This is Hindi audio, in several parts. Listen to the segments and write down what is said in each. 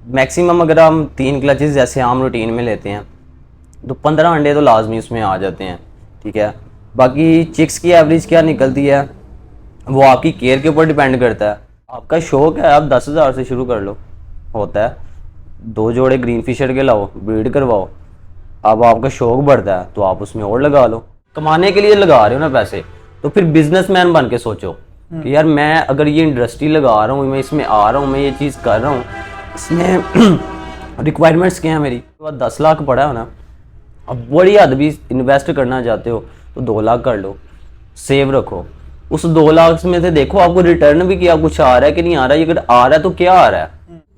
मैक्सिमम अगर हम 3 क्लचेस जैसे आम रूटीन में लेते हैं तो 15 अंडे तो लाजमी उसमें आ जाते हैं, ठीक है। बाकी चिक्स की एवरेज क्या निकलती है वो आपकी केयर के ऊपर डिपेंड करता है। आपका शौक है, आप 10,000 से शुरू कर लो, होता है। 2 जोड़े ग्रीन फिशर के लाओ, ब्रीड करवाओ। अब आपका शौक बढ़ता है तो आप उसमें और लगा लो। कमाने के लिए लगा रहे हो ना पैसे, तो फिर बिजनेसमैन बन के सोचो कि यार मैं अगर ये इंडस्ट्री लगा रहा हूँ, मैं इसमें आ रहा हूँ, मैं ये चीज़ कर रहा हूँ, इसमें रिक्वायरमेंट्स क्या है मेरी। तो 10 लाख पड़ा है ना, अब बड़ी हद भी इन्वेस्ट करना चाहते हो तो 2 लाख कर लो, सेव रखो। उस 2 लाख में से देखो आपको रिटर्न भी क्या कुछ आ रहा है कि नहीं आ रहा है। अगर आ रहा है तो क्या आ रहा है।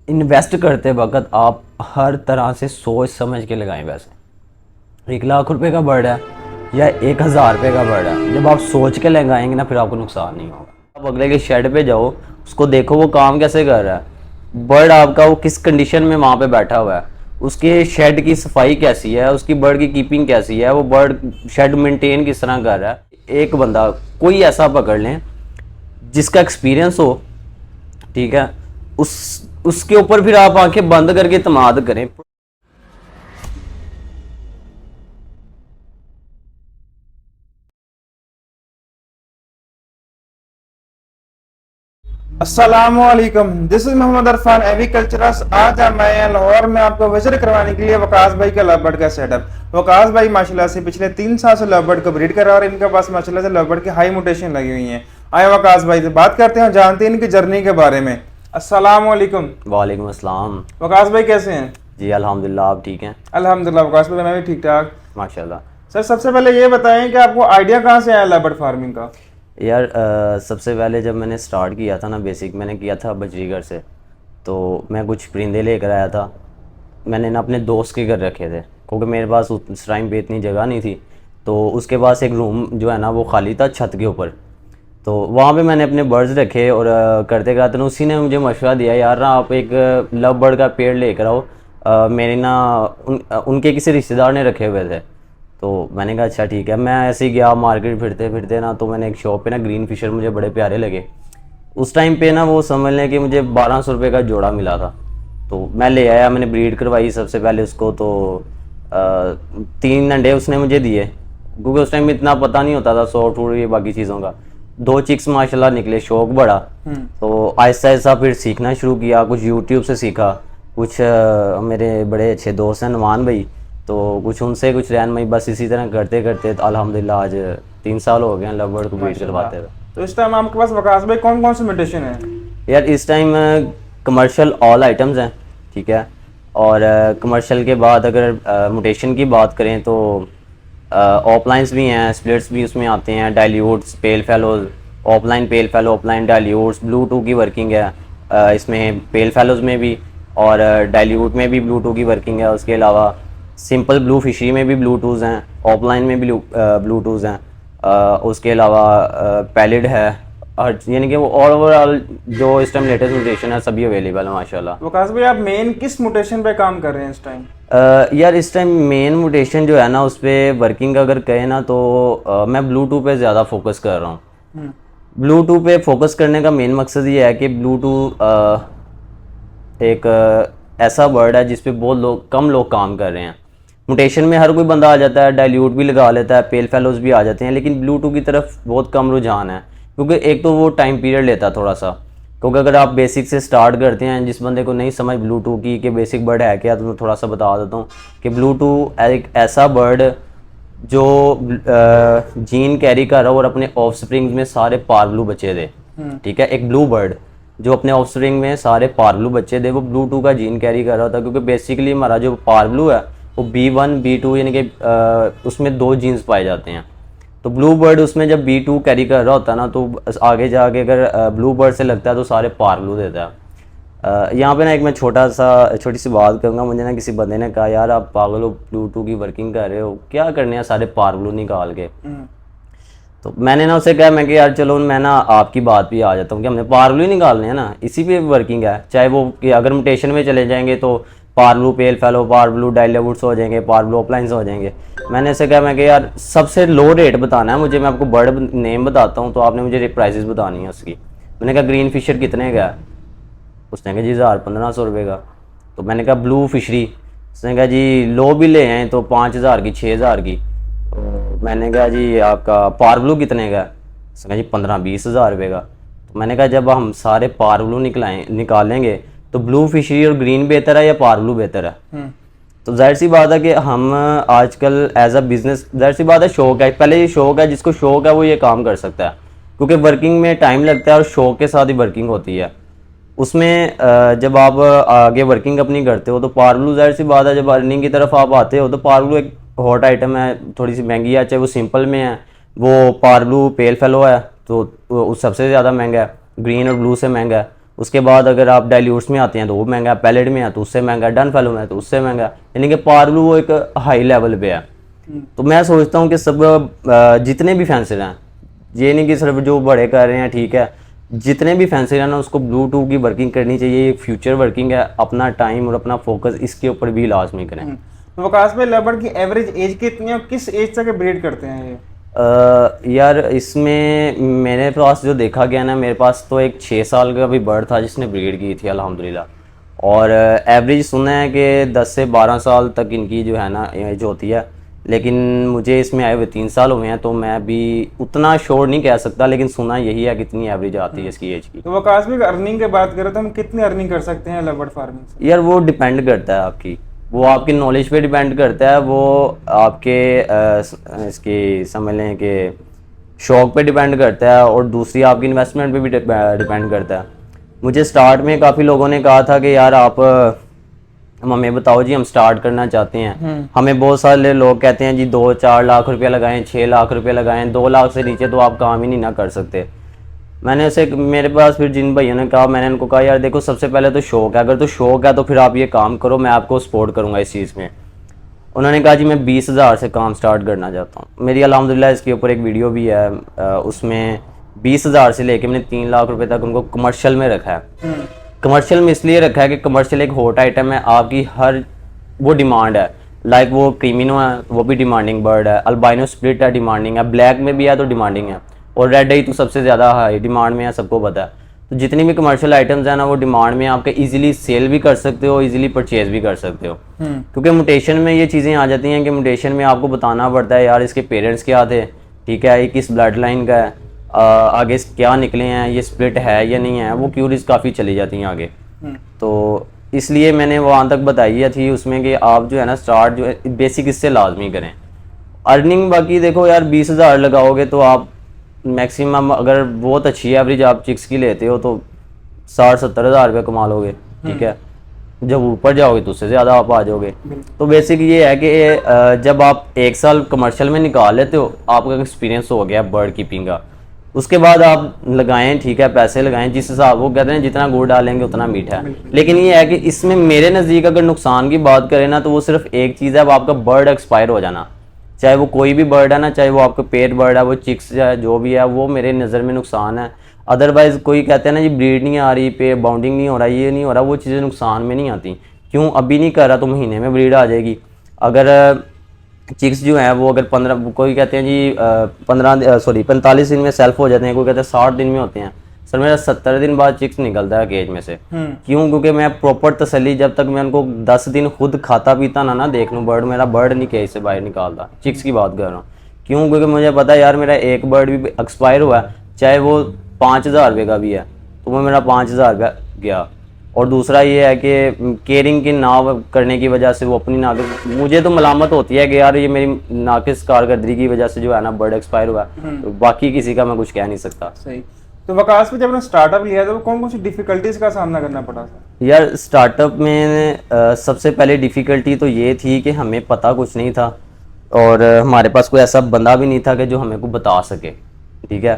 इन्वेस्ट करते वक्त आप हर तरह से सोच समझ के लगाएं पैसे। 1 लाख रुपए का बर्ड है या 1,000 रुपये का बर्ड है, जब आप सोच के लगाएंगे ना फिर आपको नुकसान नहीं होगा। आप अगले के शेड पे जाओ, उसको देखो वो काम कैसे कर रहा है, बर्ड आपका वो किस कंडीशन में वहाँ पे बैठा हुआ है, उसके शेड की सफाई कैसी है, उसकी बर्ड की कीपिंग कैसी है, वो बर्ड शेड मेंटेन किस तरह कर रहा है। एक बंदा कोई ऐसा पकड़ लें जिसका एक्सपीरियंस हो, ठीक है, उसके ऊपर फिर आप आंखें बंद करके इत्मीनान करें। अस्सलामुअलैकुम, दिस इज मोहम्मद अरफान एग्रीकल्चरस। आज मैं लाहौर में आपको विजिट करवाने के लिए वकास भाई का लव बर्ड का सेटअप। वकास भाई माशाल्लाह से पिछले 3 साल से लव बर्ड को ब्रीड करा और इनके पास माशाल्लाह से लव बर्ड की हाई म्यूटेशन लगी हुई है। आए वकास भाई से बात करते हैं, जानते हैं इनकी जर्नी के बारे में। अस्सलामुअलैकुम। वालेकुम अस्सलाम। वकास भाई कैसे हैं? जी अल्हम्दुलिल्लाह, आप ठीक हैं? अल्हम्दुलिल्लाह वकास भाई, मैं भी ठीक ठाक। माशाल्लाह। सर सबसे पहले ये बताएं कि आपको आइडिया कहाँ से आया लव बर्ड फार्मिंग का? यार सबसे पहले जब मैंने स्टार्ट किया था ना, बेसिक मैंने किया था बजरीगढ़ से। तो मैं कुछ परिंदे लेकर आया था, मैंने ना अपने दोस्त के घर रखे थे क्योंकि मेरे पास उस टाइम पे इतनी जगह नहीं थी। तो उसके पास एक रूम जो है ना वो खाली था छत के ऊपर, तो वहाँ पे मैंने अपने बर्ड्स रखे और करते करते ना उसी ने मुझे मशवरा दिया, यार ना आप एक लव बर्ड का पेड़ लेकर आओ। मेरे ना उनके किसी रिश्तेदार ने रखे हुए थे। तो मैंने कहा अच्छा ठीक है। मैं ऐसे ही गया मार्केट फिरते फिरते ना, तो मैंने एक शॉप पे ना ग्रीन फिशर मुझे बड़े प्यारे लगे। उस टाइम पे ना वो समझ लें कि मुझे 1200 रुपये का जोड़ा मिला था। तो मैं ले आया, मैंने ब्रीड करवाई सबसे पहले उसको। तो 3 अंडे उसने मुझे दिए क्योंकि उस टाइम में इतना पता नहीं होता था सॉफ्टवेयर ये बाकी चीज़ों का। 2 चिक्स माशाल्लाह निकले, शौक बढ़ा। तो आहिस्ता आहिस्ता फिर सीखना शुरू किया, कुछ यूट्यूब से सीखा, कुछ मेरे बड़े अच्छे दोस्त हैं नुमान भाई, तो कुछ उनसे कुछ रहनमई, बस इसी तरह करते करते तो अल्हम्दुलिल्लाह आज 3 साल हो गए हैं लव बर्ड को ब्रीड करवाते हुए। तो इस टाइम आपके पास वकास भाई कौन कौन से म्यूटेशन है? यार इस टाइम कमर्शियल ऑल आइटम्स हैं, ठीक है। और कमर्शियल के बाद अगर म्यूटेशन की बात करें तो ऑफलाइंस भी हैं, स्प्लिट्स भी उसमें आते हैं, dilutes, pale fellows, offline pale fellow, offline dilutes, blue two की वर्किंग है इसमें पेल फेलोज में भी, और डाइल्यूट में भी ब्लू टू की वर्किंग है। उसके अलावा सिंपल ब्लू फिशरी में भी ब्लू टूज़ हैं, ऑफलाइन में भी ब्लू टूज़ हैं। उसके अलावा पैलिड है, और यानी कि वो ओवरऑल जो इस टाइम लेटेस्ट म्यूटेशन है सभी अवेलेबल है माशाल्लाह। वकास भाई आप मेन किस म्यूटेशन पे काम कर रहे हैं इस टाइम? यार इस टाइम मेन म्यूटेशन जो है ना उस पर वर्किंग अगर कहें ना तो मैं ब्लू टू पे ज़्यादा फोकस कर रहा हूँ। ब्लू टू पे फोकस करने का मेन मकसद ये है कि ब्लू टू एक ऐसा बर्ड है जिस पे बहुत कम लोग काम कर रहे हैं। म्यूटेशन में हर कोई बंदा आ जाता है, डाइल्यूट भी लगा लेता है, पेल फेलोज भी आ जाते हैं, लेकिन ब्लू टू की तरफ बहुत कम रुझान है क्योंकि एक तो वो टाइम पीरियड लेता है थोड़ा सा। क्योंकि अगर आप बेसिक से स्टार्ट करते हैं, जिस बंदे को नहीं समझ ब्लू टू की कि बेसिक बर्ड है क्या, तो मैं थोड़ा सा बता देता हूँ कि ब्लू टू एक ऐसा बर्ड जो जीन कैरी कर रहा हो और अपने ऑफ स्प्रिंग में सारे पारब्लू बच्चे दे, ठीक है। एक ब्लू बर्ड जो अपने ऑफ स्प्रिंग में सारे पारब्लू बच्चे दे, वो ब्लू टू का जीन कैरी कर रहा था क्योंकि बेसिकली हमारा जो पारब्लू है वो B1 B2 यानी कि उसमें 2 जीन्स पाए जाते हैं। तो ब्लू बर्ड उसमें जब B2 कैरी कर रहा होता है ना, तो आगे जाके अगर ब्लू बर्ड से लगता है तो सारे पारब्लू देता है। यहाँ पे ना एक मैं छोटी सी बात करूँगा। मुझे ना किसी बंदे ने कहा, यार आप पागल हो, ब्लू टू की वर्किंग कर रहे हो, क्या करने हैं सारे पारब्लू निकाल के। तो मैंने ना उसे कहा, मैं कि यार चलो मैं ना आपकी बात भी आ जाता हूँ कि हमने पारब्लू ही निकालने हैं ना, इसी पे वर्किंग है। चाहे वो कि अगर म्यूटेशन में चले जाएंगे तो पारब्लू पेल फेलो, पारब्लू डाइल्यूट्स हो जाएंगे, पारब्लू ऑफलाइंस हो जाएंगे। मैंने ऐसे कहा, मैं कि यार सबसे लो रेट बताना है मुझे, मैं आपको बर्ड नेम बताता हूँ तो आपने मुझे प्राइसेस बतानी है उसकी। मैंने कहा ग्रीन फिशर कितने का है? उसने कहा जी 1,000-1,500 रुपये का। तो मैंने कहा ब्लू फिशरी, उसने कहा जी लो भी ले आए तो 5,000 की 6,000 की। तो मैंने कहा जी आपका पार ब्लू कितने का? उसने कहा जी 15-20 हज़ार रुपये का। तो मैंने कहा जब हम सारे पार ब्लू निकालेंगे तो ब्लू फिशरी और ग्रीन बेहतर है या पार ब्लू बेहतर है? तो जाहिर सी बात है कि हम आजकल एज अ बिजनेस, जाहिर सी बात है शौक है, पहले ये शौक है, जिसको शौक है वो ये काम कर सकता है, क्योंकि वर्किंग में टाइम लगता है और शौक के साथ ही वर्किंग होती है। उसमें जब आप आगे वर्किंग अपनी करते हो तो पारलू, जाहिर सी बात है जब अर्निंग की तरफ आप आते हो तो पारलू एक हॉट आइटम है, थोड़ी सी महंगी है, चाहे वो सिंपल में है, वो पारलू पेल फेलो है तो वो सबसे ज़्यादा महंगा है, ग्रीन और ब्लू से महंगा है। उसके बाद अगर आप डाइल्यूट्स में आते हैं तो वो महंगा है, पैलेट में है तो उससे महंगा है, डन फेलो में है तो उससे महंगा है, यानी कि पारलू वो एक हाई लेवल पे है। तो मैं सोचता हूँ कि सब जितने भी फैंसर हैं, ये नहीं कि सिर्फ जो बड़े कर रहे हैं, ठीक है, जितने भी फैंसर हैं ना उसको ब्लू टू की वर्किंग करनी चाहिए। ये फ्यूचर वर्किंग है, अपना टाइम और अपना फोकस इसके ऊपर भी लाजमी करें। तो वकास भाई लेपर्ड की एवरेज एज कितनी है और किस एज तक ब्रीड करते हैं ये? यार इसमें मेरे पास जो देखा गया ना, मेरे पास तो एक 6 साल का भी बर्ड था जिसने ब्रीड की थी अल्हम्दुलिल्लाह, और एवरेज सुना है कि 10 से 12 साल तक इनकी जो है ना एज होती है, लेकिन मुझे इसमें आए हुए 3 साल हुए हैं तो मैं भी उतना श्योर नहीं कह सकता, लेकिन सुना यही है कितनी एवरेज आती है इसकी एज की। तो वकास भाई अर्निंग की बात करें तो हम कितनी अर्निंग कर सकते हैं लेपर्ड फार्मिंग से? यार वो डिपेंड करता है आपकी, वो आपकी नॉलेज पे डिपेंड करता है, वो आपके इसकी समझ लें कि शौक पे डिपेंड करता है, और दूसरी आपकी इन्वेस्टमेंट पे भी डिपेंड करता है। मुझे स्टार्ट में काफ़ी लोगों ने कहा था कि यार आप हमें बताओ जी हम स्टार्ट करना चाहते हैं। हमें बहुत सारे लोग कहते हैं जी 2-4 लाख रुपया लगाएं, 6 लाख रुपया लगाएं, 2 लाख से नीचे तो आप काम ही नहीं ना कर सकते। मैंने उसे, मेरे पास फिर जिन भैया ने कहा, मैंने उनको कहा यार देखो सबसे पहले तो शौक है, अगर तो शौक है तो फिर आप ये काम करो, मैं आपको सपोर्ट करूंगा इस चीज़ में। उन्होंने कहा जी मैं 20,000 से काम स्टार्ट करना चाहता हूँ। मेरी अल्हम्दुलिल्लाह इसके ऊपर एक वीडियो भी है, उसमें 20,000 से लेके मैंने 3 लाख रुपए तक उनको कमर्शियल में रखा है। कमर्शियल में इसलिए रखा है कि कमर्शियल एक हॉट आइटम है, आपकी हर वो डिमांड है, लाइक वो क्रीमिनो है वो भी डिमांडिंग बर्ड है, अल्बाइनो स्प्लिट है डिमांडिंग है, ब्लैक में भी है तो डिमांडिंग है, और रेड आई तो सबसे ज़्यादा हाई डिमांड में है, सबको पता है। तो जितनी भी कमर्शियल आइटम्स हैं ना वो डिमांड में, आपके इजीली सेल भी कर सकते हो, इजीली परचेज भी कर सकते हो। क्योंकि म्यूटेशन में ये चीज़ें आ जाती हैं कि म्यूटेशन में आपको बताना पड़ता है यार इसके पेरेंट्स क्या थे, ठीक है, ये किस ब्लड लाइन का है, आगे क्या निकले हैं, ये स्प्लिट है या नहीं है, वो क्यूरीज काफ़ी चली जाती हैं आगे। तो इसलिए मैंने वहाँ तक बताई थी उसमें कि आप जो है ना स्टार्ट जो है बेसिक इससे लाजमी करें। अर्निंग बाकी देखो यार 20,000 लगाओगे तो आप मैक्सिमम, अगर बहुत अच्छी एवरेज आप चिक्स की लेते हो तो 60-70 हज़ार रुपये कमा लोगे, ठीक है। जब ऊपर जाओगे तो उससे ज़्यादा आप आ जाओगे। तो बेसिक ये है कि जब आप 1 साल कमर्शियल में निकाल लेते हो, आपका एक्सपीरियंस हो गया बर्ड कीपिंग का, उसके बाद आप लगाएं, ठीक है, पैसे लगाएं जिस हिसाब, वो कहते हैं जितना गुड़ डालेंगे उतना मीठा है। लेकिन ये है कि इसमें मेरे नज़दीक अगर नुकसान की बात करें ना तो वो सिर्फ एक चीज़ है, वो आपका बर्ड एक्सपायर हो जाना, चाहे वो कोई भी बर्ड है ना, चाहे वो आपका पेट बर्ड है, वो चिक्स है, जो भी है, वो मेरे नज़र में नुकसान है। अदरवाइज़ कोई कहते हैं ना जी ब्रीड नहीं आ रही, पे बाउंडिंग नहीं हो रहा, ये नहीं हो रहा, वो चीज़ें नुकसान में नहीं आती। क्यों अभी नहीं कर रहा तो महीने में ब्रीड आ जाएगी। अगर चिक्स जो है वो अगर 15, कोई कहते हैं जी 45 दिन में सेल्फ हो जाते हैं, कोई कहते हैं 60 दिन में होते हैं। सर मेरा 70 दिन बाद चिक्स निकलता है केज में से। क्यों? क्योंकि मैं प्रॉपर तसल्ली, जब तक मैं उनको 10 दिन खुद खाता पीता ना देख लूँ बर्ड, मेरा बर्ड नहीं केज से बाहर निकालता। चिक्स की बात कर रहा हूँ। क्यों? क्योंकि मुझे पता है यार मेरा एक बर्ड भी एक्सपायर हुआ है, चाहे वो 5,000 रुपये का भी है, तो वो मेरा 5,000 रुपया गया। और दूसरा ये है कि केयरिंग की ना करने की वजह से वो अपनी नाकिस, मुझे तो मलामत होती है कि यार ये मेरी नाकिस कारकर्दगी की वजह से जो है ना बर्ड एक्सपायर हुआ है, तो बाकी किसी का मैं कुछ कह नहीं सकता। सही। तो वकास पे जब आपने स्टार्टअप लिया तो कौन कौन सी डिफिकल्टीज का सामना करना पड़ा था? यार स्टार्टअप में सबसे पहले डिफ़िकल्टी तो ये थी कि हमें पता कुछ नहीं था, और हमारे पास कोई ऐसा बंदा भी नहीं था कि जो हमें को बता सके, ठीक है।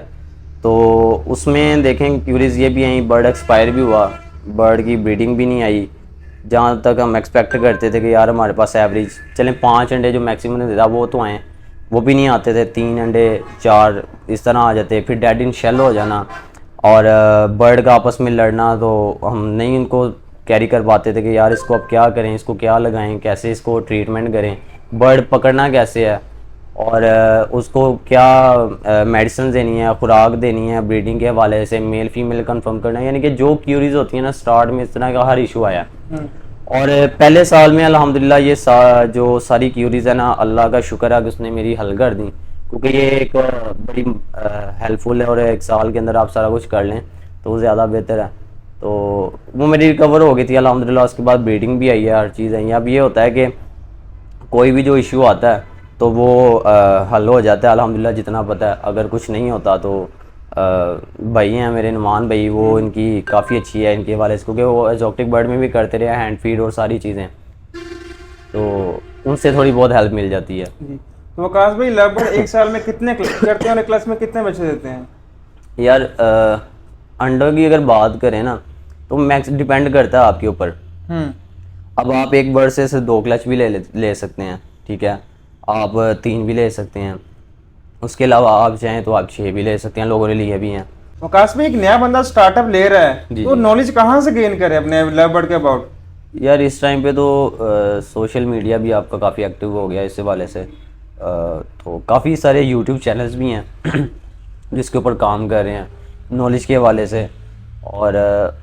तो उसमें देखें क्यूरीज ये भी आई, बर्ड एक्सपायर भी हुआ, बर्ड की ब्रीडिंग भी नहीं आई जहाँ तक हम एक्सपेक्ट करते थे कि यार हमारे पास एवरेज चलें 5 अंडे जो मैक्सिमम ने देता वो तो आए, वो भी नहीं आते थे। 3 अंडे 4 इस तरह आ जाते, फिर डेड इन शेल हो जाना, और बर्ड का आपस में लड़ना, तो हम नहीं उनको कैरी कर पाते थे कि यार इसको अब क्या करें, इसको क्या लगाएं, कैसे इसको ट्रीटमेंट करें, बर्ड पकड़ना कैसे है, और उसको क्या मेडिसिन देनी है, खुराक देनी है, ब्रीडिंग के हवाले से मेल फीमेल कंफर्म करना है, यानी कि जो क्यूरीज होती है ना स्टार्ट में, इस तरह का हर इशू आया। और पहले साल में अल्हम्दुलिल्लाह ये जो सारी क्यूरीज है ना, अल्लाह का शुक्र है कि उसने मेरी हल कर दी, क्योंकि ये एक बड़ी हेल्पफुल है, और एक साल के अंदर आप सारा कुछ कर लें तो वो ज़्यादा बेहतर है। तो वो मेरी रिकवर हो गई थी अल्हम्दुलिल्लाह। उसके बाद ब्रीडिंग भी आई है, हर चीज़ आई है। अब ये होता है कि कोई भी जो इशू आता है तो वो हल हो जाता है अल्हम्दुलिल्लाह, जितना पता है। अगर कुछ नहीं होता तो भाई हैं मेरे नुमान भाई, वो इनकी काफ़ी अच्छी है इनके हवाले से, क्योंकि वो एग्जॉटिक बर्ड में भी करते रहे हैंड फीड और सारी चीज़ें, तो उनसे थोड़ी बहुत हेल्प मिल जाती है। जी। तो वकास भाई लगभग एक साल में कितने क्लास करते हैं और एक क्लास में कितने बच्चे देते हैं? यार अंडर की अगर बात करें ना तो मैक्स डिपेंड करता है आपके ऊपर। अब आप एक बर्ड से सिर्फ 2 क्लच भी ले सकते हैं, ठीक है, आप 3 भी ले सकते हैं, उसके अलावा आप चाहें तो आप 6 भी ले सकते हैं, लोगों ने लिए भी हैं। वकास भाई एक नया बंदा स्टार्टअप ले रहा है जी, तो जी। नॉलेज कहाँ से गेन करे अपने लव बर्ड के अबाउट? यार इस टाइम पे तो सोशल मीडिया भी आपका काफ़ी एक्टिव हो गया इस वाले से, तो काफ़ी सारे यूट्यूब चैनल्स भी हैं जिसके ऊपर काम कर रहे हैं नॉलेज के हवाले से। और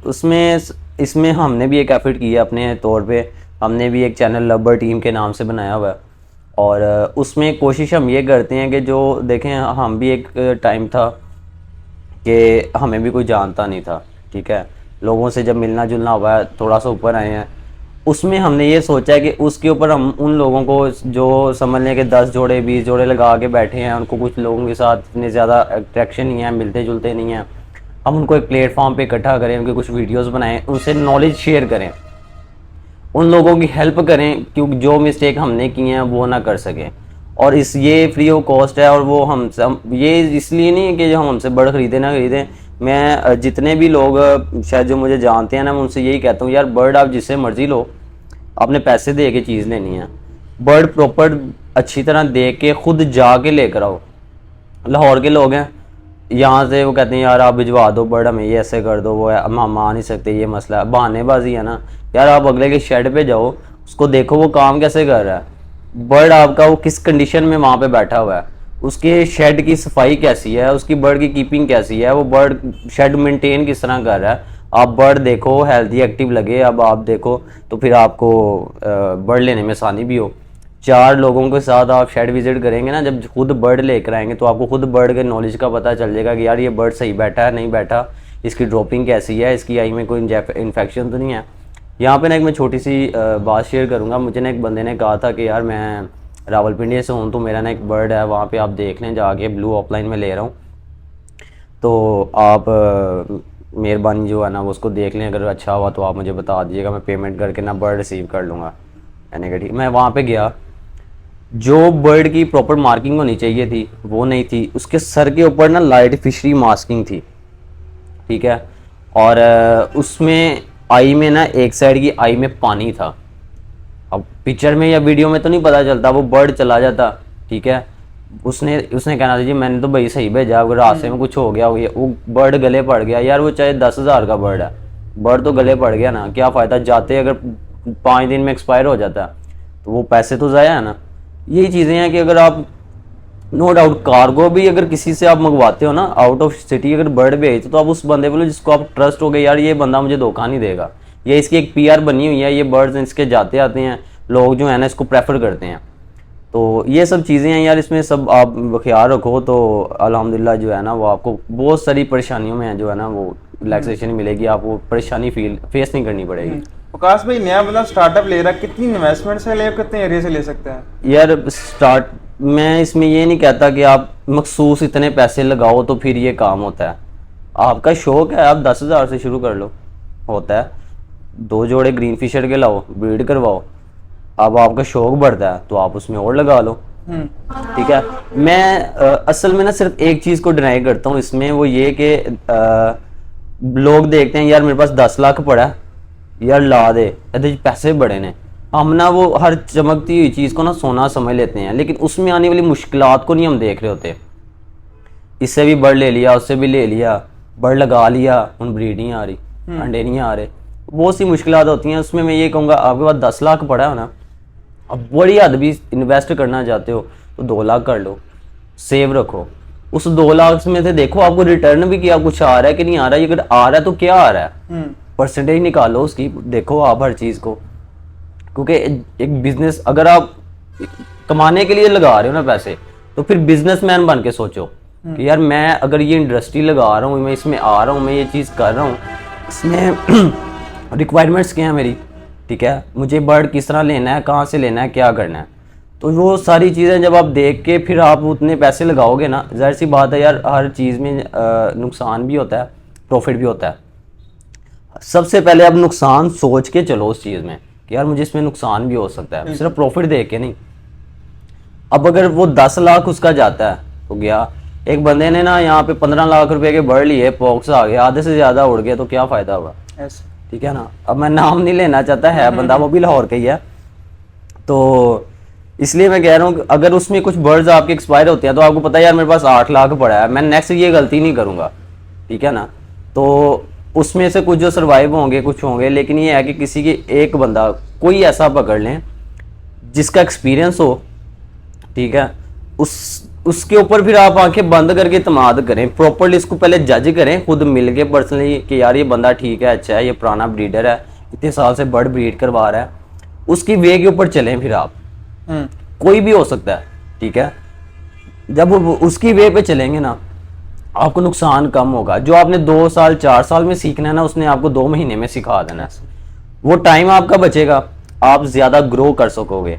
उसमें इसमें हमने भी एक एफर्ट किया अपने तौर पे। हमने भी एक चैनल लवर टीम के नाम से बनाया हुआ है, और उसमें कोशिश हम ये करते हैं कि जो देखें, हम भी एक टाइम था कि हमें भी कोई जानता नहीं था, ठीक है, लोगों से जब मिलना जुलना हुआ है, थोड़ा सा ऊपर आए हैं, उसमें हमने ये सोचा है कि उसके ऊपर हम उन लोगों को जो समझ लें कि 10 जोड़े 20 जोड़े लगा के बैठे हैं, उनको कुछ लोगों के साथ इतने ज़्यादा अट्रैक्शन नहीं है, मिलते जुलते नहीं हैं, हम उनको एक प्लेटफॉर्म पे इकट्ठा करें, उनके कुछ वीडियोस बनाएं, उनसे नॉलेज शेयर करें, उन लोगों की हेल्प करें, क्योंकि जो मिस्टेक हमने की हैं वो ना कर सकें। और इस ये फ्री ऑफ कॉस्ट है, और वो हम ये इसलिए नहीं है कि हम हमसे बर्ड खरीदें ना खरीदें। मैं जितने भी लोग शायद जो मुझे जानते हैं ना, मैं उनसे यही कहता हूँ, यार बर्ड आप जिससे मर्जी लो, आपने पैसे दे के चीज़ लेनी है। बर्ड प्रॉपर अच्छी तरह देख के खुद जाके लेकर आओ। लाहौर के लोग हैं, यहाँ से वो कहते हैं यार आप भिजवा दो बर्ड, हमें ये ऐसे कर दो, वो है हम आ नहीं सकते, ये मसला है, बहानेबाजी है ना। यार आप अगले के शेड पे जाओ, उसको देखो वो काम कैसे कर रहा है, बर्ड आपका वो किस कंडीशन में वहाँ पे बैठा हुआ है, उसके शेड की सफाई कैसी है, उसकी बर्ड की कीपिंग कैसी है, वो बर्ड शेड मेंटेन किस तरह कर रहा है। आप बर्ड देखो, हेल्दी एक्टिव लगे, अब आप देखो तो फिर आपको बर्ड लेने में आसानी भी हो। 4 लोगों के साथ आप शेड विजिट करेंगे ना, जब खुद बर्ड लेकर आएंगे तो आपको खुद बर्ड के नॉलेज का पता चल जाएगा कि यार ये बर्ड सही बैठा है नहीं बैठा, इसकी ड्रॉपिंग कैसी है, इसकी आई में कोई इन्फेक्शन तो नहीं है। यहाँ पे ना एक मैं छोटी सी बात शेयर करूँगा। मुझे ना एक बंदे ने कहा था कि यार मैं रावलपिंडी से हूँ, तो मेरा ना एक बर्ड है वहाँ पे, आप देख लें जाके, ब्लू ऑफलाइन में ले रहा हूँ, तो आप मेहरबानी जो है ना वो उसको देख लें, अगर अच्छा हुआ तो आप मुझे बता दीजिएगा, मैं पेमेंट करके ना बर्ड रिसीव कर लूँगा। मैंने कहा ठीक। मैं वहाँ पे गया, जो बर्ड की प्रॉपर मार्किंग होनी चाहिए थी वो नहीं थी, उसके सर के ऊपर ना लाइट फिशरी मास्किंग थी, ठीक है, और उसमें आई में ना एक साइड की आई में पानी था। अब पिक्चर में या वीडियो में तो नहीं पता चलता, वो बर्ड चला जाता, ठीक है, उसने उसने कहना था जी मैंने तो भाई सही भेजा, अगर रास्ते में कुछ हो गया वो बर्ड गले पड़ गया। यार वो चाहे 10,000 का बर्ड है, बर्ड तो गले पड़ गया ना, क्या फ़ायदा, जाते अगर 5 दिन में एक्सपायर हो जाता तो वो पैसे तो ज़ाया है ना। यही चीज़ें हैं कि अगर आप नो डाउट कार्गो भी अगर किसी से आप मंगवाते हो ना, आउट ऑफ सिटी अगर बर्ड भेजते तो आप उस बंदे बोलो जिसको आप ट्रस्ट हो गए, यार ये बंदा मुझे धोखा नहीं देगा, ये इसकी एक पीआर बनी हुई है, ये बर्ड्स इसके जाते आते हैं, लोग जो है ना इसको प्रेफर करते हैं। तो ये सब चीज़ें हैं यार, इसमें सब आप ख्याल रखो तो अल्हम्दुलिल्लाह जो है ना वो आपको बहुत सारी परेशानियों में जो है ना वो रिलैक्सेशन मिलेगी, आपको परेशानी फेस नहीं करनी पड़ेगी। वकास भाई नया बंदा स्टार्टअप ले रहा है, कितनी इन्वेस्टमेंट से ले, कितने एरिया से ले सकता है? यार स्टार्ट मैं इसमें ये नहीं कहता कि आप मखसूस इतने पैसे लगाओ तो फिर ये काम होता है। आपका शौक है, आप 10,000 से शुरू कर लो, होता है। 2 जोड़े ग्रीन फिशर के लाओ, ब्रीड करवाओ, अब आपका शौक बढ़ता है तो आप उसमें और लगा लो, ठीक है। मैं असल में ना सिर्फ एक चीज़ को डिनाई करता हूँ इसमें, वो ये कि लोग देखते हैं यार मेरे पास 10 लाख पड़ा है, यार ला दे, ਇਹਦੇ पैसे बड़े ने, हम ना वो हर चमकती हुई चीज़ को ना सोना समझ लेते हैं, लेकिन उसमें आने वाली मुश्किलात को नहीं हम देख रहे होते। इससे भी बर्ड ले लिया, उससे भी ले लिया, बर्ड लगा लिया, उन ब्रीड नहीं आ रही, अंडे नहीं आ रहे, बहुत सी मुश्किलात होती हैं उसमें। मैं ये कहूँगा आपके पास 10 लाख पड़ा है ना, अब बड़ी हद भी इन्वेस्ट करना चाहते हो तो 2 लाख कर लो, सेव रखो। उस 2 लाख में से देखो आपको रिटर्न भी क्या कुछ आ रहा है कि नहीं आ रहा है, अगर आ रहा है तो क्या आ रहा है, परसेंटेज निकालो उसकी, देखो आप हर चीज़ को, क्योंकि एक बिजनेस अगर आप कमाने के लिए लगा रहे हो ना पैसे, तो फिर बिजनेसमैन बन के सोचो कि यार मैं अगर ये इंडस्ट्री लगा रहा हूँ, मैं इसमें आ रहा हूँ, मैं ये चीज़ कर रहा हूँ, इसमें रिक्वायरमेंट्स क्या है मेरी, ठीक है, मुझे बर्ड किस तरह लेना है, कहाँ से लेना है, क्या करना है। तो वो सारी चीज़ें जब आप देख के फिर आप उतने पैसे लगाओगे ना, जाहिर सी बात है यार, हर चीज़ में नुकसान भी होता है, प्रॉफिट भी होता है। सबसे पहले आप नुकसान सोच के चलो उस चीज़ में कि यार मुझे इसमें नुकसान भी हो सकता है, सिर्फ प्रॉफिट देख के नहीं। अब अगर वो 10 लाख उसका जाता है तो गया, एक बंदे ने ना यहाँ पे 15 लाख रुपए के बर्ड लिए, पॉक्स आ गया, आधे से ज़्यादा उड़ गया, तो क्या फ़ायदा होगा, ठीक है ना। अब मैं नाम नहीं लेना चाहता, है बंदा वो भी लाहौर का ही है, तो इसलिए मैं कह रहा हूँ अगर उसमें कुछ बर्ड्स आपके एक्सपायर होते हैं तो आपको पता है यार मेरे पास 8 लाख पड़ा है, मैं नेक्स्ट ये गलती नहीं करूँगा, ठीक है ना। तो उसमें से कुछ जो सर्वाइव होंगे, कुछ होंगे, लेकिन ये है कि किसी के एक बंदा कोई ऐसा पकड़ लें जिसका एक्सपीरियंस हो, ठीक है, उसके ऊपर फिर आप आंखें बंद करके इत्मीनान करें, प्रॉपर्ली इसको पहले जज करें खुद मिल के पर्सनली कि यार ये बंदा ठीक है, अच्छा है, ये पुराना ब्रीडर है, इतने साल से बर्ड ब्रीड करवा रहा है, उसकी वे के ऊपर चलें फिर आप। कोई भी हो सकता है, ठीक है, जब उसकी वे पे चलेंगे ना आपको नुकसान कम होगा। जो आपने 2 साल 4 साल में सीखना है ना, उसने आपको 2 महीने में सिखा देना है, वो टाइम आपका बचेगा, आप ज़्यादा ग्रो कर सकोगे।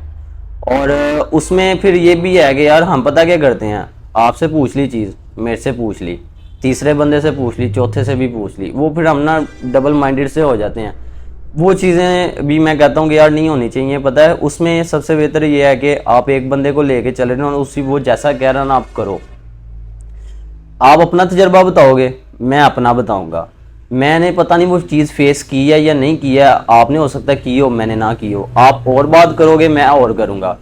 और उसमें फिर ये भी है कि यार हम पता क्या करते हैं, आपसे पूछ ली चीज़, मेरे से पूछ ली, तीसरे बंदे से पूछ ली, चौथे से भी पूछ ली, वो फिर हम ना डबल माइंडेड से हो जाते हैं। वो चीज़ें भी मैं कहता हूँ कि यार नहीं होनी चाहिए। पता है उसमें सबसे बेहतर ये है कि आप एक बंदे को लेके चले रहे हो, उसी वो जैसा कह रहा ना आप करो। आप अपना तजर्बा बताओगे, मैं अपना बताऊंगा। मैंने पता नहीं वो चीज़ फेस की है या नहीं की है, आपने हो सकता है की हो, मैंने ना की हो। आप और बात करोगे, मैं और करूंगा।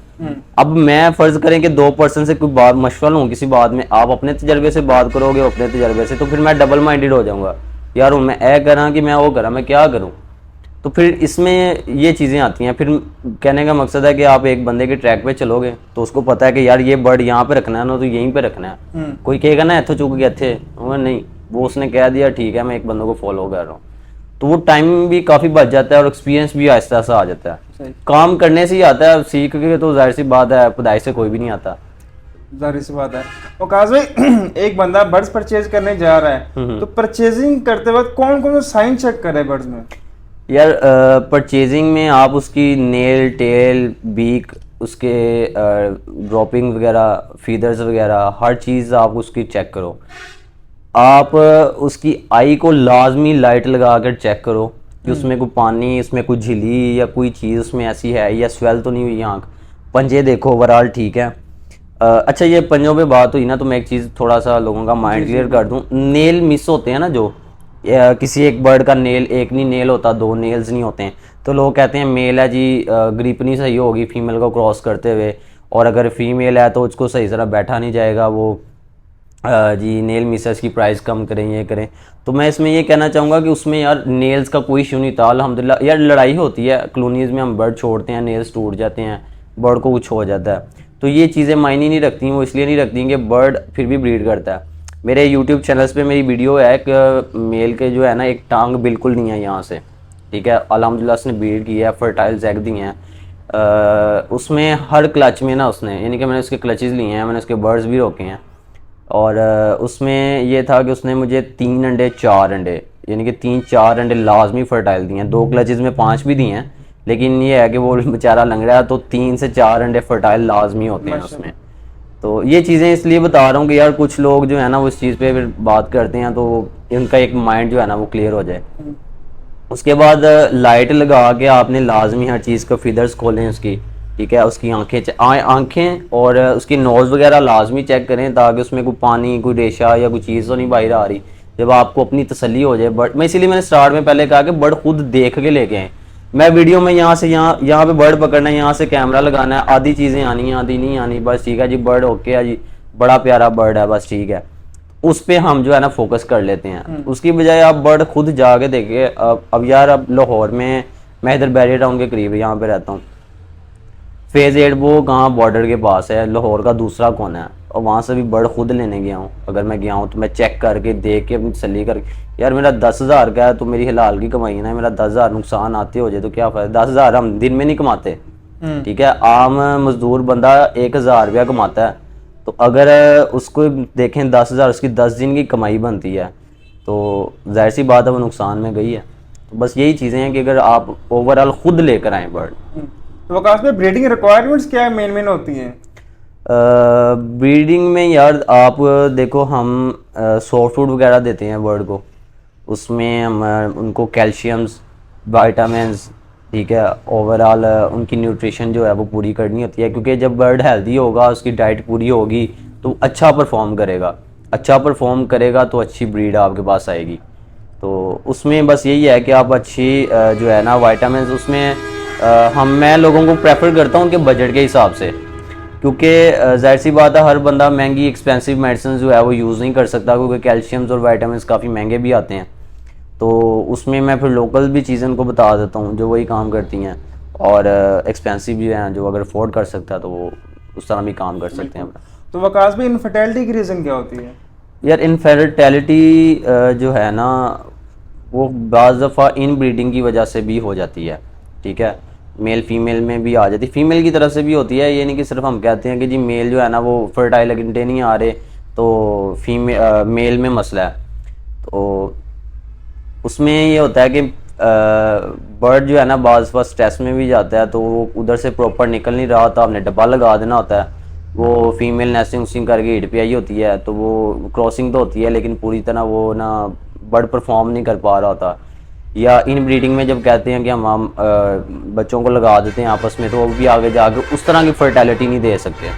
अब मैं फर्ज करें कि 2 पर्सन से कोई बात मशवरा हूँ किसी बात में, आप अपने तजर्बे से बात करोगे, अपने तजर्बे से, तो फिर मैं डबल माइंडेड हो जाऊंगा, यार मैं ए करा कि मैं वो करा, मैं क्या करूँ। तो फिर इसमें ये चीज़ें आती हैं। फिर कहने का मकसद है कि आप एक बंदे के ट्रैक पे चलोगे तो उसको पता है कि यार ये बर्ड यहाँ पे रखना है ना, तो यहीं पे रखना है। कोई कहेगा ना इतो चुक गए थे, नहीं, वो उसने कह दिया ठीक है, मैं एक बंदे को फॉलो कर रहा हूँ, तो वो टाइम भी काफ़ी बच जाता है और एक्सपीरियंस भी आहिस्ता आहिस्ता आ जाता है। काम करने से ही आता है, सीख के तो जाहिर सी बात है, खुदाई से कोई भी नहीं आता, जाहिर सी बात है। वकास भाई, एक बंदा बर्ड्स परचेज करने जा रहा है, तो परचेजिंग करते वक्त कौन कौन सा साइन चेक करे बर्ड्स में? यार परचेजिंग में आप उसकी नेल, टेल, बीक, उसके ड्रॉपिंग वगैरह, फीदर्स वगैरह, हर चीज़ आप उसकी चेक करो। आप उसकी आई को लाजमी लाइट लगा कर चेक करो कि उसमें कोई पानी, उसमें कोई झिल्ली या कोई चीज़ उसमें ऐसी है या स्वेल तो नहीं हुई आँख। पंजे देखो, ओवरऑल ठीक है। अच्छा, ये पंजों पे बात हुई ना, तो मैं एक चीज़ थोड़ा सा लोगों का माइंड क्लियर कर दूं। नेल मिस होते हैं ना, जो किसी एक बर्ड का नेल एक नहीं नेल होता, 2 नेल्स नहीं होते हैं, तो लोग कहते हैं मेल है जी, ग्रिप नहीं सही होगी फीमेल को क्रॉस करते हुए, और अगर फीमेल है तो उसको सही तरह बैठा नहीं जाएगा, वो जी नेल मिसेस की प्राइस कम करें, ये करें। तो मैं इसमें ये कहना चाहूँगा कि उसमें यार नेल्स का कोई इशू नहीं था, अल्हम्दुलिल्लाह। यार लड़ाई होती है कॉलोनीज़ में, हम बर्ड छोड़ते हैं, नेल्स टूट जाते हैं, बर्ड को कुछ हो जाता है, तो ये चीज़ें मायने नहीं रखती। वो इसलिए नहीं रखती कि बर्ड फिर भी ब्रीड करता है। मेरे यूट्यूब चैनल्स पे मेरी वीडियो है कि मेल के जो है ना, एक टांग बिल्कुल नहीं है यहाँ से, ठीक है, अल्हम्दुलिल्लाह उसने ब्रीड की है, फर्टाइल एग दिए हैं। उसमें हर क्लच में ना उसने, यानी कि मैंने उसके क्लचेज़ लिए हैं, मैंने उसके बर्ड्स भी रोके हैं, और उसमें ये था कि उसने मुझे 3 अंडे 4 अंडे, यानी कि 3-4 अंडे लाजमी फर्टाइल दिए हैं। 2 क्लचेज़ में 5 भी दिए हैं, लेकिन ये है कि वो बेचारा लंगड़ा है, तो 3 से 4 अंडे फर्टाइल लाजमी होते हैं उसमें। तो ये चीज़ें इसलिए बता रहा हूँ कि यार कुछ लोग जो है ना वो इस चीज़ पे फिर बात करते हैं, तो उनका एक माइंड जो है ना वो क्लियर हो जाए। उसके बाद लाइट लगा के आपने लाजमी हर चीज़ का फीदर्स खोलें उसकी, ठीक है, उसकी आँखें और उसकी नोज़ वगैरह लाजमी चेक करें, ताकि उसमें कोई पानी, कोई रेशा या कोई चीज़ तो नहीं बाहर आ रही। जब आपको अपनी तसल्ली हो जाए, बर्ड मैं इसीलिए मैंने स्टार्ट में पहले कहा कि बर्ड खुद देख के लेके आए। मैं वीडियो में यहाँ से यहाँ पे बर्ड पकड़ना है, यहाँ से कैमरा लगाना है, आधी चीज़ें आनी है, आधी नहीं आनी, बस ठीक है जी, बर्ड ओके है जी, बड़ा प्यारा बर्ड है, बस ठीक है, उस पे हम जो है ना फोकस कर लेते हैं। उसकी बजाय आप बर्ड खुद जाके देखिए। अब यार, अब लाहौर में, मैं इधर बैरियर टाउन के करीब यहाँ पे रहता हूँ, फेज़ 8 वो कहाँ बॉर्डर के पास है, लाहौर का दूसरा कोना है, और वहाँ से भी बर्ड खुद लेने गया हूँ। अगर मैं गया हूँ तो मैं चेक करके देख के अपनी तसल्ली करके, यार मेरा 10,000 का है तो मेरी हलाल की कमाई है ना, मेरा 10,000 नुकसान आते हो जाए तो क्या फ़ायदा। 10,000 हम दिन में नहीं कमाते, ठीक है। आम मजदूर बंदा 1,000 रुपया कमाता है, तो अगर उसको देखें 10,000 उसकी 10 दिन की कमाई बनती है, तो जाहिर सी बात है वो नुकसान में गई है। तो बस यही चीज़ें हैं कि अगर आप ओवरऑल खुद लेकर आएँ बर्ड। तो वकास भाई ब्रीडिंग रिक्वायरमेंट्स क्या मेन होती हैं? ब्रीडिंग में यार आप देखो, हम सॉफ्ट फूड वगैरह देते हैं बर्ड को, उसमें हम उनको कैल्शियम्स, विटामिन्स, ठीक है, ओवरऑल उनकी न्यूट्रिशन जो है वो पूरी करनी होती है, क्योंकि जब बर्ड हेल्दी होगा, उसकी डाइट पूरी होगी तो अच्छा परफॉर्म करेगा। अच्छा परफॉर्म करेगा तो अच्छी ब्रीड आपके पास आएगी। तो उसमें बस यही है कि आप अच्छी जो है ना विटामिन्स उसमें मैं लोगों को प्रेफर करता हूँ कि बजट के हिसाब से, क्योंकि जाहिर सी बात है हर बंदा महंगी एक्सपेंसिव मेडिसिन जो है वो यूज़ नहीं कर सकता, क्योंकि कैल्शियम्स और विटामिन्स काफ़ी महंगे भी आते हैं। तो उसमें मैं फिर लोकल भी चीज़ें उनको बता देता हूँ जो वही काम करती हैं, और एक्सपेंसिव भी हैं जो अगर अफोर्ड कर सकता है तो वो उस तरह भी काम कर सकते हैं। तो वकास भाई इनफर्टिलिटी की रीज़न क्या होती है? यार इनफेर्टिलिटी जो है ना वो बाज़ दफ़ा इन ब्रीडिंग की वजह से भी हो जाती है, ठीक है। मेल फीमेल में भी आ जाती है, फीमेल की तरफ से भी होती है। ये नहीं कि सिर्फ हम कहते हैं कि जी मेल जो है ना वो फर्टाइल अंडे नहीं आ रहे तो मेल में मसला है। तो उसमें ये होता है कि बर्ड जो है ना बाज़ दफ़ा स्ट्रेस में भी जाता है, तो वो उधर से प्रॉपर निकल नहीं रहा होता, आपने डब्बा लगा देना होता है। वो फीमेल नेस्टिंग उस्टिंग करके हीट पे आई होती है, तो वो क्रॉसिंग तो होती है लेकिन पूरी तरह वो ना बर्ड परफॉर्म नहीं कर पा रहा होता। या इन ब्रीडिंग में जब कहते हैं कि हम बच्चों को लगा देते हैं आपस में, तो वो भी आगे जाके उस तरह की फर्टिलिटी नहीं दे सकते।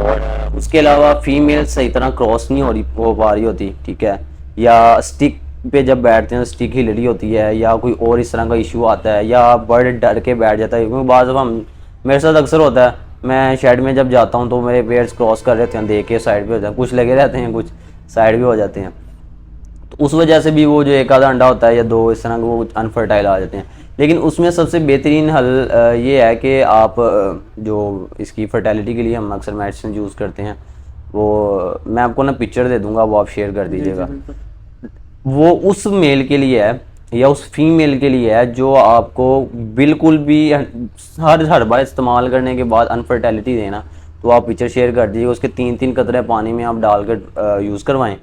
और उसके अलावा फीमेल सही तरह क्रॉस नहीं हो पा रही होती, ठीक है। या स्टिक पे जब बैठते हैं स्टिक हिल रही होती है, या कोई और इस तरह का इशू आता है, या बर्ड डर के बैठ जाता है। क्योंकि बाज़ हम मेरे साथ अक्सर होता है, मैं शेड में जब जाता हूँ तो मेरे पेयर्स क्रॉस कर रहे हैं, देख के साइड पे हो जाते हैं, कुछ लगे रहते हैं, कुछ साइड भी हो जाते हैं। तो उस वजह से भी वो जो एक आधा अंडा होता है या दो इस तरह के वो अनफर्टाइल आ जाते हैं। लेकिन उसमें सबसे बेहतरीन हल ये है कि आप जो इसकी फर्टिलिटी के लिए हम अक्सर मेडिसिन यूज़ करते हैं, वो मैं आपको ना पिक्चर दे दूंगा, वो आप शेयर कर दीजिएगा। वो उस मेल के लिए है या उस फीमेल के लिए है जो आपको बिल्कुल भी हर बार इस्तेमाल करने के बाद अनफर्टिलिटी देना, तो आप पिक्चर शेयर कर दीजिए। उसके 3-3 कतरे पानी में आप डालकर यूज़ करवाएं।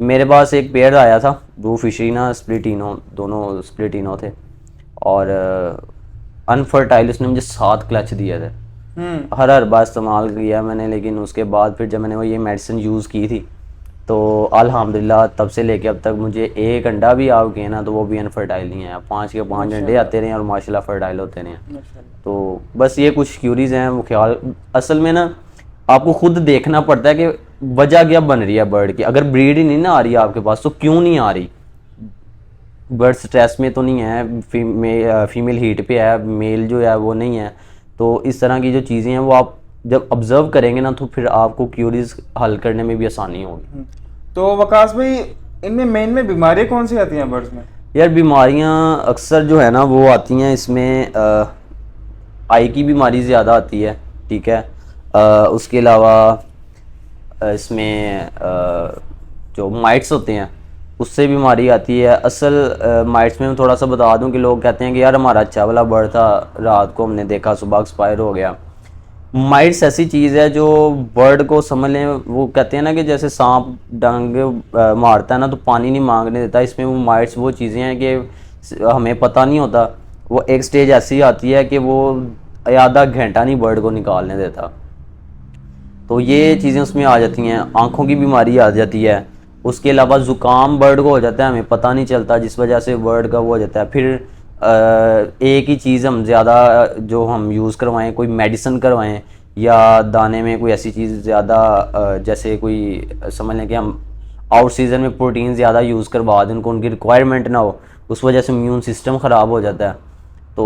मेरे पास एक पेयर आया था ब्लू फिशरी ना स्प्लिटिनो, दोनों स्प्लिटिनो थे, और अनफर्टाइल उसने मुझे 7 क्लच दिए थे। हर बार इस्तेमाल किया मैंने, लेकिन उसके बाद फिर जब मैंने वो ये मेडिसिन यूज़ की थी तो अल्हम्दुलिल्लाह तब से लेके अब तक मुझे एक अंडा भी आ गया ना तो वो भी अनफर्टाइल नहीं है। 5 के 5 अंडे आते रहे और माशाल्लाह फर्टाइल होते रहे। तो बस ये कुछ क्यूरीज हैं, वो ख्याल असल में ना आपको खुद देखना पड़ता है कि वजह क्या बन रही है बर्ड की। अगर ब्रीड ही नहीं ना आ रही है आपके पास तो क्यों नहीं आ रही। बर्ड स्ट्रेस में तो नहीं है, फीमेल हीट पे है, मेल जो है वो नहीं है। तो इस तरह की जो चीज़ें हैं वो आप जब ऑब्जर्व करेंगे ना तो फिर आपको क्यूरीज हल करने में भी आसानी होगी। तो वकास भाई इनमें मेन में बीमारियां कौन सी आती हैं बर्ड्स में? यार बीमारियां अक्सर जो है ना वो आती हैं इसमें आई की बीमारी ज़्यादा आती है, ठीक है। उसके अलावा इसमें जो माइट्स होते हैं उससे बीमारी आती है। असल माइट्स में मैं थोड़ा सा बता दूं कि लोग कहते हैं कि यार हमारा अच्छा वाला बर्ड था, रात को हमने देखा सुबह एक्सपायर हो गया। माइट्स ऐसी चीज़ है जो बर्ड को समझ लें, वो कहते हैं ना कि जैसे सांप डंग मारता है ना तो पानी नहीं मांगने देता, इसमें वो माइट्स वो चीज़ें हैं कि हमें पता नहीं होता। वो एक स्टेज ऐसी आती है कि वो आधा घंटा नहीं बर्ड को निकालने देता। तो ये चीज़ें उसमें आ जाती हैं। आँखों की बीमारी आ जाती है। उसके अलावा ज़ुकाम बर्ड को हो जाता है, हमें पता नहीं चलता, जिस वजह से बर्ड का वो हो जाता है। फिर एक ही चीज़ हम ज़्यादा जो हम यूज़ करवाएं, कोई मेडिसिन करवाएं या दाने में कोई ऐसी चीज़ ज़्यादा जैसे कोई समझ लें कि हम आउट सीज़न में प्रोटीन ज़्यादा यूज़ करवा दें, उनको उनकी रिक्वायरमेंट ना हो, उस वजह से इम्यून सिस्टम ख़राब हो जाता है। तो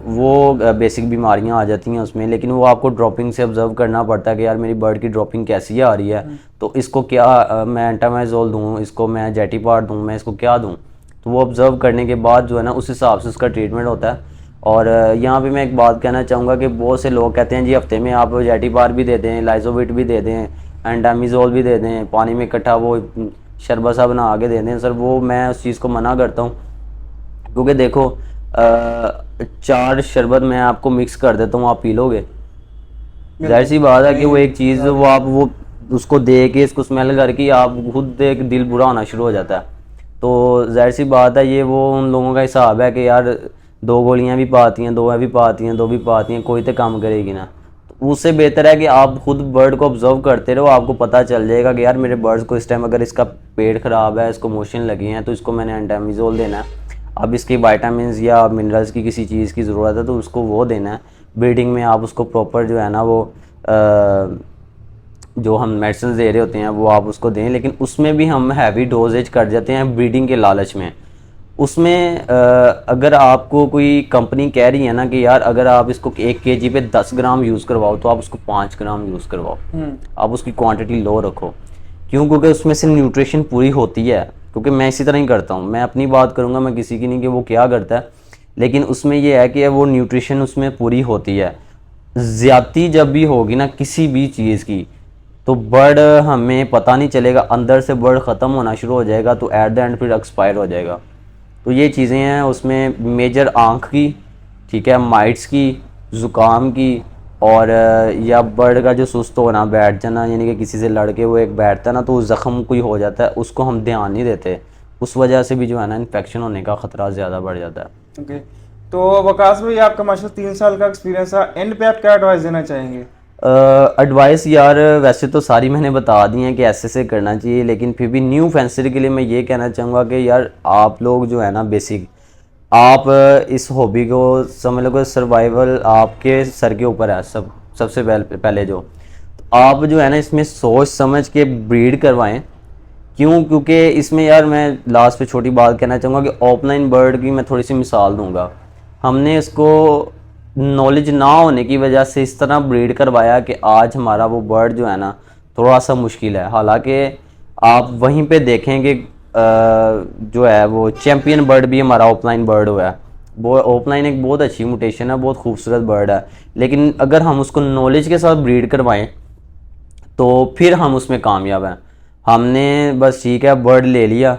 वो बेसिक बीमारियां आ जाती हैं उसमें। लेकिन वो आपको ड्रॉपिंग से ऑब्जर्व करना पड़ता है कि यार मेरी बर्ड की ड्रॉपिंग कैसी आ रही है, तो इसको क्या मैं एंटामाइजोल दूँ, इसको मैं जेटीपार्ट दूँ, मैं इसको क्या दूँ। तो वो ऑब्ज़र्व करने के बाद जो है ना उस हिसाब से उसका ट्रीटमेंट होता है। और यहाँ पे मैं एक बात कहना चाहूँगा कि बहुत से लोग कहते हैं जी हफ्ते में आप जेटिबार भी दे दें, लाइजोविट भी दे दें, एंडामिजोल भी दे दें, पानी में इकट्ठा वो शरबत सा बना के दे दें। सर वो मैं उस चीज़ को मना करता हूँ, क्योंकि देखो 4 शरबत मैं आपको मिक्स कर देता हूँ, आप पी लोगे? जाहिर सी बात है कि वो एक चीज़ वो आप वो उसको दे के इसको स्मेल करके आप खुद एक दिल बुरा होना शुरू हो जाता है। तो जाहिर सी बात है ये वो उन लोगों का हिसाब है कि यार 2 गोलियां भी पाती हैं, 2 भी पाती हैं, 2 भी पाती हैं, कोई तो काम करेगी ना। तो उससे बेहतर है कि आप खुद बर्ड को ऑब्जर्व करते रहो, आपको पता चल जाएगा कि यार मेरे बर्ड्स को इस टाइम अगर इसका पेट ख़राब है, इसको मोशन लगे हैं, तो इसको मैंने एंटामिजोल देना है। अब इसकी वाइटामिन या मिनरल्स की किसी चीज़ की ज़रूरत है तो उसको वो देना है। ब्रीडिंग में आप उसको प्रॉपर जो है ना वो जो हम मेडिसिन दे रहे होते हैं वो आप उसको दें, लेकिन उसमें भी हम हैवी डोजेज कर जाते हैं ब्रीडिंग के लालच में। उसमें अगर आपको कोई कंपनी कह रही है ना कि यार अगर आप इसको 1 kg पे 10 ग्राम यूज़ करवाओ तो आप उसको 5 ग्राम यूज़ करवाओ, आप उसकी क्वांटिटी लो रखो। क्यों? क्योंकि उसमें से न्यूट्रिशन पूरी होती है। क्योंकि मैं इसी तरह ही करता हूँ, मैं अपनी बात करूँगा, मैं किसी की नहीं कि वो क्या करता है, लेकिन उसमें ये है कि वो न्यूट्रिशन उसमें पूरी होती है। ज़्यादती जब भी होगी ना किसी भी चीज़ की, तो बर्ड हमें पता नहीं चलेगा, अंदर से बर्ड ख़त्म होना शुरू हो जाएगा, तो एट द एंड फिर एक्सपायर हो जाएगा। तो ये चीज़ें हैं उसमें मेजर आँख की, ठीक है, माइट्स की, ज़ुकाम की, और या बर्ड का जो सुस्त होना, बैठ जाना, यानी कि किसी से लड़के वो एक बैठता है ना तो ज़ख़म कोई हो जाता है, उसको हम ध्यान नहीं देते, उस वजह से भी जो है ना इन्फेक्शन होने का ख़तरा ज़्यादा बढ़ जाता है। ओके, तो वकास भाई आपका माशाल्लाह 3 साल का एक्सपीरियंस है, एंड पे आप क्या एडवाइस देना चाहेंगे? एडवाइस यार वैसे तो सारी मैंने बता दी हैं कि ऐसे करना चाहिए, लेकिन फिर भी न्यू फेंसर के लिए मैं ये कहना चाहूँगा कि यार आप लोग जो है ना बेसिक आप इस हॉबी को समझ लो कि सर्वाइवल आपके सर के ऊपर है। सबसे पहले जो तो आप जो है ना इसमें सोच समझ के ब्रीड करवाएं। क्यों? क्योंकि इसमें यार मैं लास्ट पे छोटी बात कहना चाहूँगा कि ऑफलाइन बर्ड की मैं थोड़ी सी मिसाल दूंगा। हमने इसको नॉलेज ना होने की वजह से इस तरह ब्रीड करवाया कि आज हमारा वो बर्ड जो है ना थोड़ा सा मुश्किल है। हालांकि आप वहीं पे देखेंगे जो है वो चैम्पियन बर्ड भी हमारा ऑफलाइन बर्ड हुआ है। वो ऑफलाइन एक बहुत अच्छी म्यूटेशन है, बहुत खूबसूरत बर्ड है, लेकिन अगर हम उसको नॉलेज के साथ ब्रीड करवाएं तो फिर हम उसमें कामयाब हैं। हमने बस ठीक है बर्ड ले लिया,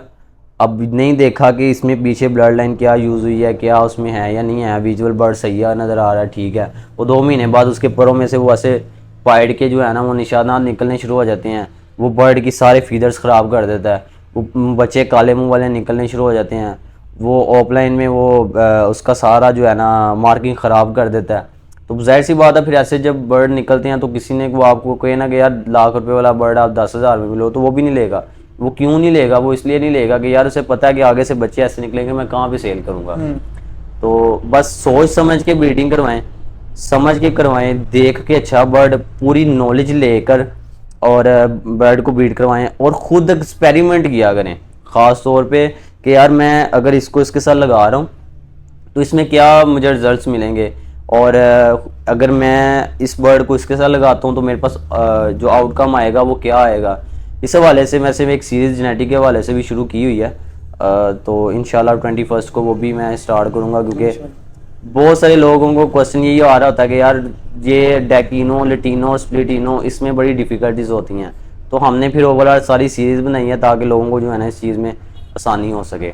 अब नहीं देखा कि इसमें पीछे ब्लड लाइन क्या यूज़ हुई है, क्या उसमें है या नहीं है, विजुअल बर्ड सही है नज़र आ रहा है, ठीक है। वो 2 महीने बाद उसके परों में से वो ऐसे पाइड के जो है ना वो निशानात निकलने शुरू हो जाते हैं। वो बर्ड की सारे फीदर्स ख़राब कर देता है, वो बच्चे काले मुंह वाले निकलने शुरू हो जाते हैं। वो ऑफलाइन में वो उसका सारा जो है ना मार्किंग ख़राब कर देता है। तो जाहिर सी बात है फिर ऐसे जब बर्ड निकलते हैं तो किसी ने वो आपको कहे ना कि यार लाख रुपए वाला बर्ड आप 10,000 में मिलो, तो वो भी नहीं लेगा। वो क्यों नहीं लेगा? वो इसलिए नहीं लेगा कि यार उसे पता है कि आगे से बच्चे ऐसे निकलेंगे, मैं कहाँ पे सेल करूँगा। तो बस सोच समझ के ब्रीडिंग करवाएं, समझ के करवाएं, देख के अच्छा बर्ड पूरी नॉलेज लेकर और बर्ड को ब्रीड करवाएं और ख़ुद एक्सपेरिमेंट किया करें। ख़ास तौर पे कि यार मैं अगर इसको इसके साथ लगा रहा हूँ तो इसमें क्या मुझे रिजल्ट्स मिलेंगे, और अगर मैं इस बर्ड को इसके साथ लगाता हूँ तो मेरे पास जो आउटकम आएगा वो क्या आएगा। इस हवाले से मैं सिर्फ एक सीरीज़ जेनेटिक के हवाले से भी शुरू की हुई है, तो इंशाल्लाह 21 को वो भी मैं स्टार्ट करूँगा। क्योंकि बहुत सारे लोगों को क्वेश्चन यही आ रहा होता है कि यार ये डेकिनो, लेटिनो, स्प्लिटिनो इसमें बड़ी डिफ़िकल्टीज होती हैं, तो हमने फिर ओवरऑल सारी सीरीज़ बनाई है ताकि लोगों को जो है ना इस चीज़ में आसानी हो सके।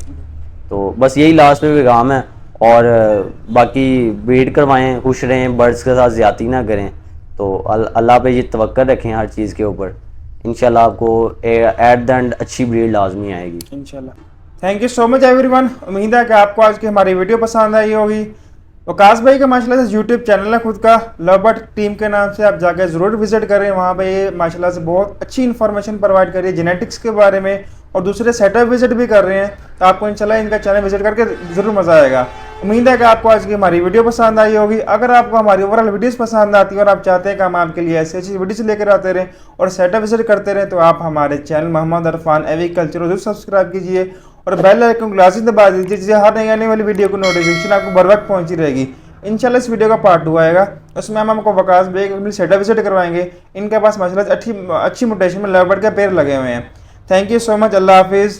तो बस यही लास्ट पे पैगाम है, और बाकी ब्रीड करवाएं, खुश रहें, बर्ड्स के साथ ज़्यादती ना करें, तो अल्लाह पे ये तवक्कुल रखें हर चीज़ के ऊपर, इंशाल्लाह आपको एट द एंड अच्छी ब्रीड लाजमी आएगी इंशाल्लाह। Thank you so much everyone. उम्मीद है कि आपको आज की हमारी वीडियो पसंद आई होगी। वकास भाई का माशाल्लाह से यूट्यूब चैनल है खुद का, लवबर्ड टीम के नाम से, आप जाकर ज़रूर विजिट करें। वहाँ पे ये माशाल्लाह से बहुत अच्छी इन्फॉर्मेशन प्रोवाइड कर रही है जेनेटिक्स के बारे में, और दूसरे सेटअप विजिट भी कर रहे हैं, तो आपको इंशाल्लाह इनका चैनल विजिट करके ज़रूर मज़ा आएगा। उम्मीद है कि आपको आज की हमारी वीडियो पसंद आई होगी। अगर आपको हमारी ओवरऑल वीडियोस पसंद आती है और आप चाहते हैं कि हम आपके लिए ऐसी अच्छी वीडियोस लेकर आते रहें और सेटअप विजिट करते रहें, तो आप हमारे चैनल मोहम्मद अरफान एग्रीकल्चर जरूर सब्सक्राइब कीजिए और बेल आइकन को लाजमी दबा दीजिए, जिससे हर नई आने वाली वीडियो को नोटिफिकेशन आपको बर वक्त पहुंची रहेगी। इंशाल्लाह इस वीडियो का पार्ट 2 आएगा, उसमें हम आपको वकास भाई सेटअप विजिट करवाएंगे। इनके पास माशाल्लाह अच्छी म्यूटेशन में लवबर्ड के पेड़ लगे हुए हैं। थैंक यू सो मच, अल्लाह हाफिज़।